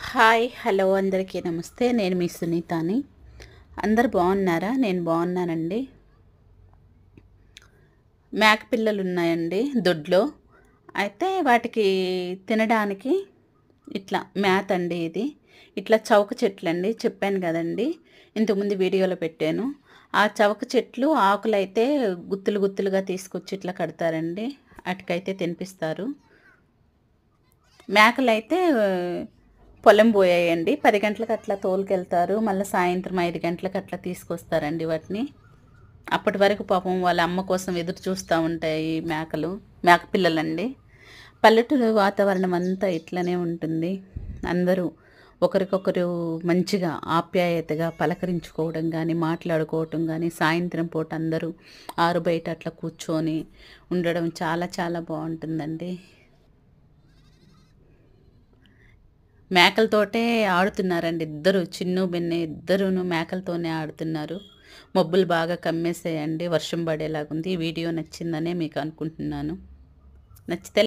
Hi hello అందరికీ నమస్తే. నేను మీ సునీతాని. అందరు బాగున్నారా? నేను బాగున్నానండి. మేక పిల్లలు ఉన్నాయండి దొడ్లో. అయితే వాటికి తినడానికి ఇట్లా మేత అండి ఇది. ఇట్లా చౌక చెట్లు అండి, చెప్పాను కదండి, ఇంతకుముందు వీడియోలో పెట్టాను. ఆ చౌక చెట్లు ఆకులైతే గుత్తులు గుత్తులుగా తీసుకొచ్చి ఇట్లా కడతారండి. వాటికైతే తినిపిస్తారు. మేకలైతే పొలం పోయాయండి. 10 గంటలకు అట్లా తోలుకెళ్తారు. మళ్ళీ సాయంత్రం 5 గంటలకు అట్లా తీసుకొస్తారండి వాటిని. అప్పటి వరకు పాపం వాళ్ళ అమ్మ కోసం ఎదురు చూస్తూ ఉంటాయి మేకలు, మేక పిల్లలండి. పల్లెటూరు వాతావరణం అంతా ఇట్లనే ఉంటుంది. అందరూ ఒకరికొకరు మంచిగా ఆప్యాయతగా పలకరించుకోవడం కానీ, మాట్లాడుకోవటం కానీ, సాయంత్రం పూట అందరూ ఆరు బయట అట్లా కూర్చొని ఉండడం చాలా చాలా బాగుంటుందండి. మేకలతోటే ఆడుతున్నారండి ఇద్దరు, చిన్ను బిన్నె ఇద్దరును మేకలతోనే ఆడుతున్నారు. మబ్బులు బాగా కమ్మేసేయండి, వర్షం పడేలాగుంది. ఈ వీడియో నచ్చిందనే మీకు అనుకుంటున్నాను. నచ్చితే